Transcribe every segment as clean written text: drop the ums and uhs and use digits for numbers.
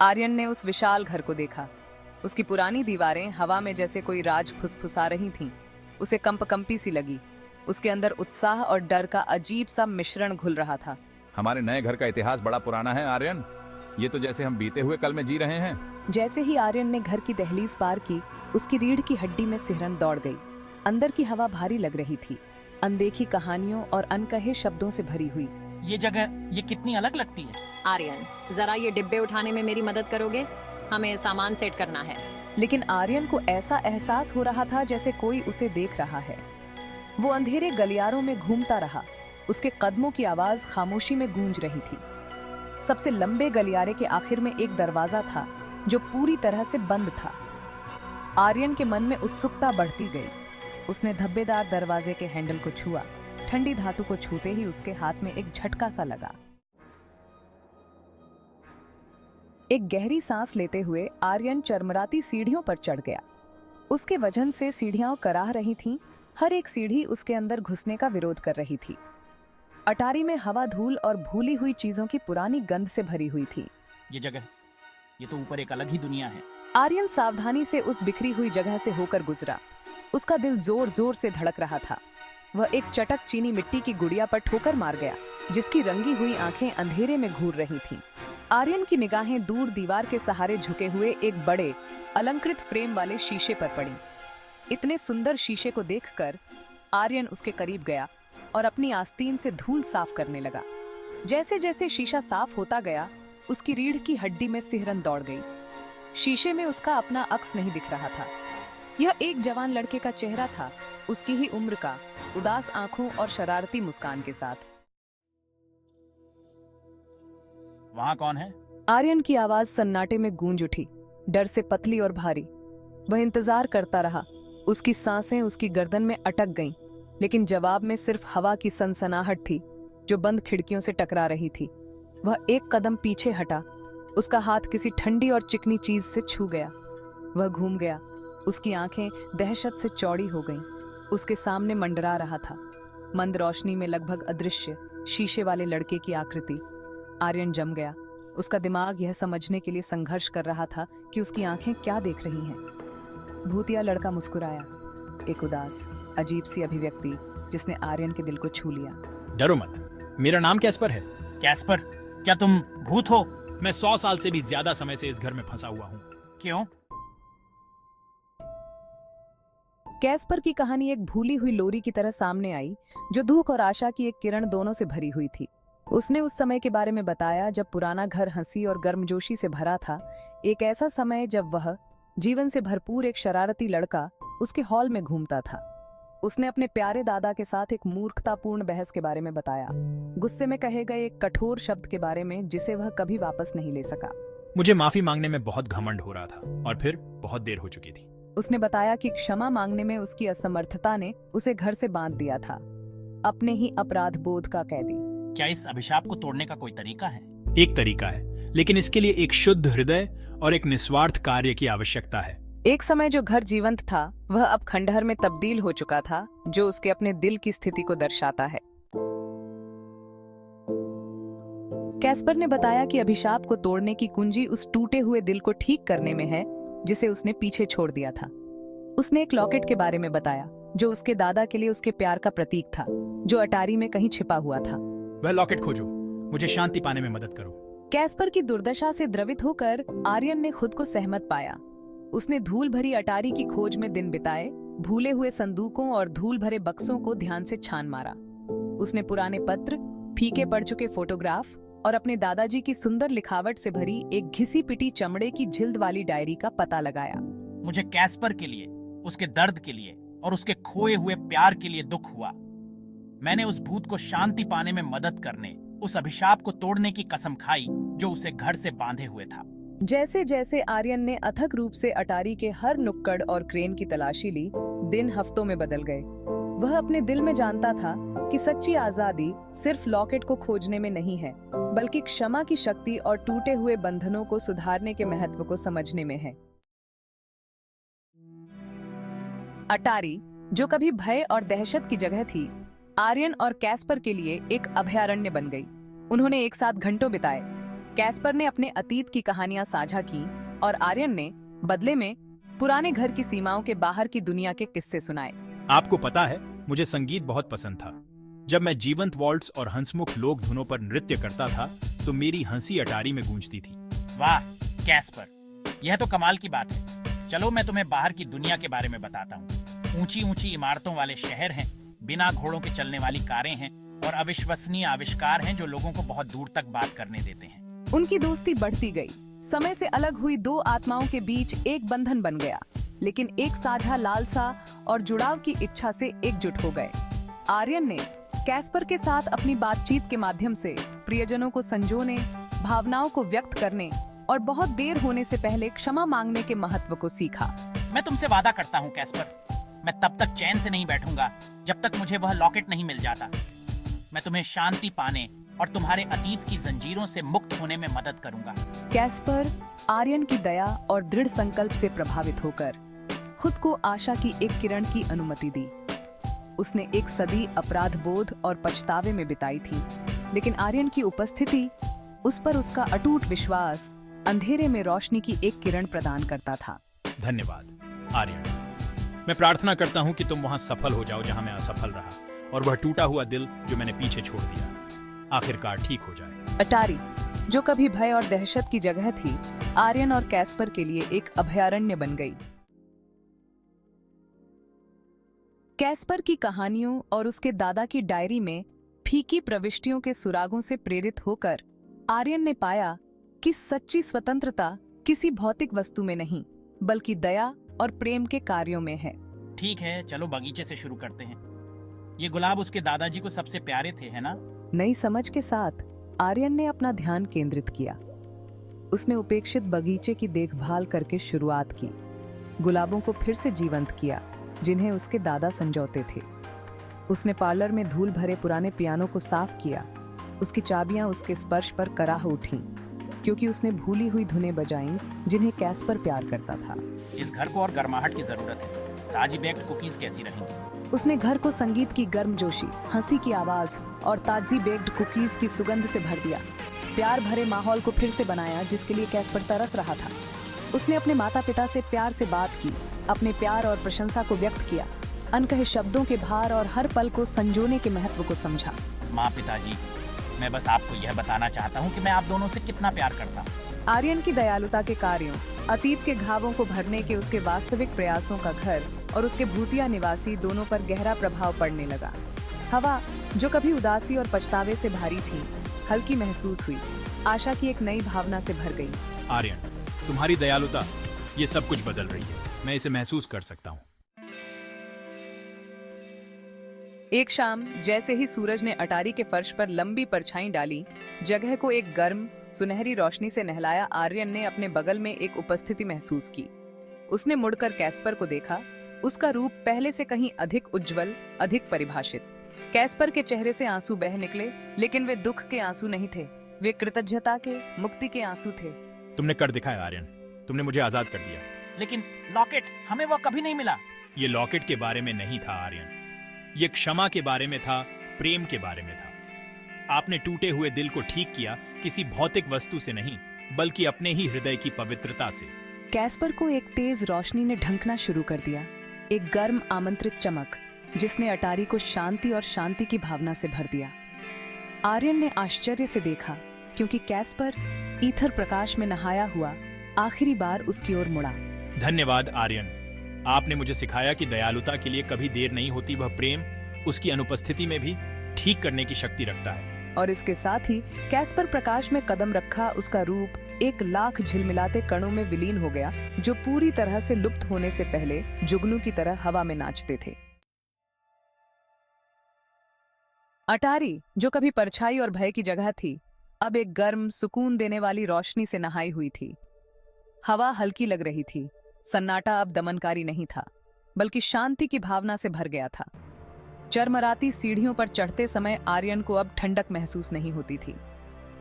आर्यन ने उस विशाल घर को देखा। उसकी पुरानी दीवारें हवा में जैसे कोई राज फुसफुसा रही थीं। उसे कंपकंपी सी लगी। उसके अंदर उत्साह और डर का अजीब सा मिश्रण घुल रहा था। हमारे नए घर का इतिहास बड़ा पुराना है आर्यन। ये तो जैसे हम बीते हुए कल में जी रहे हैं। जैसे ही आर्यन ने घर की दहलीज पार की, उसकी रीढ़ की हड्डी में सिहरन दौड़ गई। अंदर की हवा भारी लग रही थी, अनदेखी कहानियों और अनकहे शब्दों से भरी हुई। ये जगह ये कितनी अलग लगती है। आर्यन, जरा ये डिब्बे उठाने में मेरी मदद करोगे? हमें सामान सेट करना है। लेकिन आर्यन को ऐसा एहसास हो रहा था जैसे कोई उसे देख रहा है। वो अंधेरे गलियारों में घूमता रहा। उसके कदमों की आवाज खामोशी में गूंज रही थी। सबसे लंबे गलियारे के आखिर में एक दरवाजा था जो पूरी तरह से बंद था। आर्यन के मन में उत्सुकता बढ़ती गई। उसने धब्बेदार दरवाजे के हैंडल को छुआ। ठंडी धातु को छूते ही उसके हाथ में एक झटका सा लगा। एक गहरी सांस लेते हुए आर्यन चरमराती सीढ़ियों पर चढ़ गया। उसके वजन से सीढ़ियां कराह रही थीं। हर एक सीढ़ी उसके अंदर घुसने का विरोध कर रही थी। अटारी में हवा धूल और भूली हुई चीजों की पुरानी गंध से भरी हुई थी। ये जगह, ये तो ऊपर एक अलग ही दुनिया है। आर्यन सावधानी से उस बिखरी हुई जगह से होकर गुजरा। उसका दिल जोर जोर से धड़क रहा था। वह एक चटक चीनी मिट्टी की गुड़िया पर ठोकर मार गया, जिसकी रंगी हुई आंखें अंधेरे में घूर रही थीं। आर्यन की निगाहें दूर दीवार के सहारे झुके हुए एक बड़े अलंकृत फ्रेम वाले शीशे पर पड़ी। इतने सुंदर शीशे को देखकर आर्यन उसके करीब गया और अपनी आस्तीन से धूल साफ करने लगा। जैसे जैसे शीशा साफ होता गया, उसकी रीढ़ की हड्डी में सिहरन दौड़ गई। शीशे में उसका अपना अक्स नहीं दिख रहा था। यह एक जवान लड़के का चेहरा था, उसकी ही उम्र का, उदास आंखों और शरारती मुस्कान के साथ। वहाँ कौन है? आर्यन की आवाज सन्नाटे में गूंज उठी, डर से पतली और भारी। वह इंतजार करता रहा। उसकी सांसें उसकी गर्दन में अटक गईं, लेकिन जवाब में सिर्फ हवा की सनसनाहट थी जो बंद खिड़कियों से टकरा रही थी। वह एक कदम पीछे हटा। उसका हाथ किसी ठंडी और चिकनी चीज से छू गया। वह घूम गया। उसकी आंखें दहशत से चौड़ी हो गईं। उसके सामने मंडरा रहा था, मंद रोशनी में लगभग अदृश्य, शीशे वाले लड़के की आकृति। आर्यन जम गया। उसका दिमाग यह समझने के लिए संघर्ष कर रहा था कि उसकी आंखें क्या देख रही हैं। भूतिया लड़का मुस्कुराया, एक उदास, अजीब सी अभिव्यक्ति जिसने आर्यन के दिल को छू लिया। डरो मत, मेरा नाम कैस्पर है। कैस्पर, क्या तुम भूत हो? मैं 100 साल से भी ज्यादा समय से इस घर में फंसा हुआ हूँ। क्यों? कैस्पर की कहानी एक भूली हुई लोरी की तरह सामने आई, जो दुख और आशा की एक किरण दोनों से भरी हुई थी। उसने उस समय के बारे में बताया जब पुराना घर हंसी और गर्मजोशी से भरा था। एक ऐसा समय जब वह, जीवन से भरपूर एक शरारती लड़का, उसके हॉल में घूमता था। उसने अपने प्यारे दादा के साथ एक मूर्खतापूर्ण बहस के बारे में बताया, गुस्से में कहे गए एक कठोर शब्द के बारे में जिसे वह कभी वापस नहीं ले सका। मुझे माफी मांगने में बहुत घमंड हो रहा था और फिर बहुत देर हो चुकी थी। उसने बताया कि क्षमा मांगने में उसकी असमर्थता ने उसे घर से बांध दिया था, अपने ही अपराध बोध का कैदी। क्या इस अभिशाप को तोड़ने का कोई तरीका है? एक तरीका है, लेकिन इसके लिए एक शुद्ध हृदय और एक निस्वार्थ कार्य की आवश्यकता है। एक समय जो घर जीवंत था, वह अब खंडहर में तब्दील हो चुका था, जो उसके अपने दिल की स्थिति को दर्शाता है। कैस्पर ने बताया कि अभिशाप को तोड़ने की कुंजी उस टूटे हुए दिल को ठीक करने में है जिसे उसने पीछे छोड़ दिया था। उसने एक लॉकेट के बारे में बताया जो उसके दादा के लिए उसके प्यार का प्रतीक था, जो अटारी में कहीं छिपा हुआ था। वह लॉकेट खोजो, मुझे शांति पाने में मदद करो। कैस्पर की दुर्दशा से द्रवित होकर आर्यन ने खुद को सहमत पाया। उसने धूल भरी अटारी की खोज में दिन बिताए, भूले हुए संदूकों और धूल भरे बक्सों को ध्यान से छान मारा। उसने पुराने पत्र, फीके पड़ चुके फोटोग्राफ और अपने दादाजी की सुंदर लिखावट से भरी एक घिसी पिटी चमड़े की जिल्द वाली डायरी का पता लगाया। मुझे कैस्पर के लिए, उसके दर्द के लिए और उसके खोए हुए प्यार के लिए दुख हुआ। मैंने उस भूत को शांति पाने में मदद करने, उस अभिशाप को तोड़ने की कसम खाई जो उसे घर से बांधे हुए था। जैसे जैसे आर्यन ने अथक रूप से अटारी के हर नुक्कड़ और क्रेन की तलाशी ली, दिन हफ्तों में बदल गए। वह अपने दिल में जानता था कि सच्ची आजादी सिर्फ लॉकेट को खोजने में नहीं है, बल्कि क्षमा की शक्ति और टूटे हुए बंधनों को सुधारने के महत्व को समझने में है। अटारी, जो कभी भय और दहशत की जगह थी, आर्यन और कैस्पर के लिए एक अभयारण्य बन गई। उन्होंने एक साथ घंटों बिताए, कैस्पर ने अपने अतीत की कहानियां साझा की और आर्यन ने बदले में पुराने घर की सीमाओं के बाहर की दुनिया के किस्से सुनाए। आपको पता है, मुझे संगीत बहुत पसंद था। जब मैं जीवंत वॉल्ट्स और हंसमुख लोक धुनों पर नृत्य करता था तो मेरी हंसी अटारी में गूंजती थी। वाह कैस्पर, यह तो कमाल की बात है। चलो मैं तुम्हें बाहर की दुनिया के बारे में बताता हूँ। ऊंची ऊंची इमारतों वाले शहर हैं, बिना घोड़ों के चलने वाली कारें हैं और अविश्वसनीय आविष्कार हैं जो लोगों को बहुत दूर तक बात करने देते हैं। उनकी दोस्ती बढ़ती गई। समय से अलग हुई दो आत्माओं के बीच एक बंधन बन गया, लेकिन एक साझा लालसा और जुड़ाव की इच्छा से एकजुट हो गए। आर्यन ने कैस्पर के साथ अपनी बातचीत के माध्यम से प्रियजनों को संजोने, भावनाओं को व्यक्त करने और बहुत देर होने से पहले क्षमा मांगने के महत्व को सीखा। मैं तुमसे वादा करता हूँ कैस्पर, मैं तब तक चैन से नहीं बैठूंगा जब तक मुझे वह लॉकेट नहीं मिल जाता। मैं तुम्हें शांति पाने और तुम्हारे अतीत की जंजीरों से मुक्त होने में मदद करूंगा। कैस्पर आर्यन की दया और दृढ़ संकल्प से प्रभावित होकर खुद को आशा की एक किरण की अनुमति दी। उसने एक सदी अपराध बोध और पछतावे में बिताई थी, लेकिन आर्यन की उपस्थिति उस पर उसका अटूट विश्वास अंधेरे में रोशनी की एक किरण प्रदान करता था। धन्यवाद आर्यन। मैं प्रार्थना करता हूँ कि तुम वहां सफल हो जाओ जहां मैं असफल रहा, और वह टूटा हुआ दिल जो मैंने पीछे छोड़ दिया आखिरकार ठीक हो जाए। अटारी, जो कभी भय और दहशत की जगह थी, आर्यन और कैस्पर के लिए एक अभयारण्य बन गई। कैस्पर की कहानियों और उसके दादा की डायरी में फीकी प्रविष्टियों के सुरागों से प्रेरित होकर आर्यन ने पाया कि सच्ची स्वतंत्रता किसी भौतिक वस्तु में नहीं, बल्कि दया और प्रेम के कार्यों में है। ठीक है, चलो बगीचे से शुरू करते हैं। ये गुलाब उसके दादाजी को सबसे प्यारे थे, है ना? नई समझ के साथ आर्यन ने अपना ध्यान केंद्रित किया। उसने उपेक्षित बगीचे की देखभाल करके शुरुआत की, गुलाबों को फिर से जीवंत किया जिन्हें उसके दादा संजोते थे। उसने पार्लर में धूल भरे पुराने पियानो को साफ किया। उसकी चाबियां उसके स्पर्श पर कराह उठीं, क्योंकि उसने भूली हुई धुनें बजाईं जिन्हें कैस्पर प्यार करता था। इस घर को और गर्माहट की जरूरत है। ताजी बेक्ड कुकीज कैसी रहेंगी? उसने घर को संगीत की गर्मजोशी, हंसी की आवाज और ताजी बेक्ड कुकीज की सुगंध से भर दिया। प्यार भरे माहौल को फिर से बनाया जिसके लिए कैस्पर तरस रहा था। उसने अपने माता पिता से प्यार से बात की, अपने प्यार और प्रशंसा को व्यक्त किया, अनकहे शब्दों के भार और हर पल को संजोने के महत्व को समझा। माँ पिताजी, मैं बस आपको यह बताना चाहता हूँ कि मैं आप दोनों से कितना प्यार करता हूँ। आर्यन की दयालुता के कार्यों, अतीत के घावों को भरने के उसके वास्तविक प्रयासों का घर और उसके भूतिया निवासी दोनों पर गहरा प्रभाव पड़ने लगा। हवा, जो कभी उदासी और पछतावे से भारी थी, हल्की महसूस हुई, आशा की एक नई भावना से भर गई। आर्यन, तुम्हारी दयालुता ये सब कुछ बदल रही है, मैं इसे महसूस कर सकता हूँ। एक शाम जैसे ही सूरज ने अटारी के फर्श पर लंबी परछाई डाली, जगह को एक गर्म सुनहरी रोशनी से नहलाया, आर्यन ने अपने बगल में एक उपस्थिति महसूस की। उसने मुड़कर कैस्पर को देखा। उसका रूप पहले से कहीं अधिक उज्जवल, अधिक परिभाषित। कैस्पर के चेहरे से आंसू बह निकले, लेकिन वे दुख के आंसू नहीं थे, वे कृतज्ञता के, मुक्ति के आंसू थे। तुमने कर दिखाया आर्यन, तुमने मुझे आजाद कर दिया। लेकिन लॉकेट, हमें वो कभी नहीं मिला। ये लॉकेट के बारे में नहीं था आर्यन, ये क्षमा के बारे में था, प्रेम के बारे में था। आपने टूटे हुए दिल को ठीक किया, किसी भौतिक वस्तु से नहीं, बल्कि अपने ही हृदय की पवित्रता से। कैस्पर को एक तेज रोशनी ने ढंकना शुरू कर दिया, एक गर्म आमंत्रित चमक जिसने अटारी को शांति और शांति की भावना से भर दिया। आर्यन ने आश्चर्य से देखा, क्योंकि कैस्पर ईथर प्रकाश में नहाया हुआ आखिरी बार उसकी ओर मुड़ा। धन्यवाद आर्यन, आपने मुझे सिखाया कि दयालुता के लिए कभी देर नहीं होती, वह प्रेम उसकी अनुपस्थिति में भी ठीक करने की शक्ति रखता है। और इसके साथ ही कैस्पर प्रकाश में कदम रखा, उसका रूप एक लाख झिलमिलाते कणों में विलीन हो गया, जो पूरी तरह से लुप्त होने से पहले जुगनू की तरह हवा में नाचते थे। अटारी, जो कभी परछाई और भय की जगह थी, अब एक गर्म, सुकून देने वाली रोशनी से नहाई हुई थी। हवा हल्की लग रही थी, सन्नाटा अब दमनकारी नहीं था, बल्कि शांति की भावना से भर गया था। चरमराती सीढ़ियों पर चढ़ते समय आर्यन को अब ठंडक महसूस नहीं होती थी।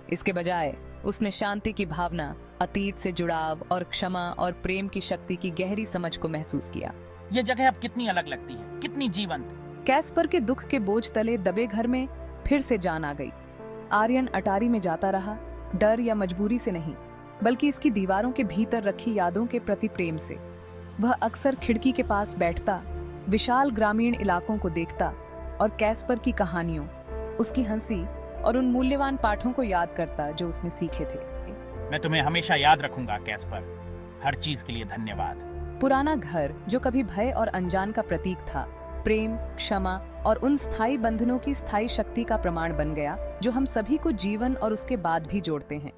इसके बजाय उसने शांति की भावना, अतीत से जुड़ाव और क्षमा और प्रेम की शक्ति की गहरी समझ को महसूस किया। ये जगह अब कितनी अलग लगती है, कितनी जीवंत। कैस्पर के दुख के बोझ तले दबे घर में फिर से जान आ गई। आर्यन अटारी में जाता रहा, डर या मजबूरी से नहीं, बल्कि इसकी दीवारों के भीतर रखी यादों के प्रति प्रेम से। वह अक्सर खिड़की के पास बैठता, विशाल ग्रामीण इलाकों को देखता और कैस्पर की कहानियों, उसकी हंसी और उन मूल्यवान पाठों को याद करता जो उसने सीखे थे। मैं तुम्हें हमेशा याद रखूंगा कैस्पर। हर चीज के लिए धन्यवाद। पुराना घर जो कभी भय और अनजान का प्रतीक था, प्रेम, क्षमा और उन स्थायी बंधनों की स्थायी शक्ति का प्रमाण बन गया जो हम सभी को जीवन और उसके बाद भी जोड़ते हैं।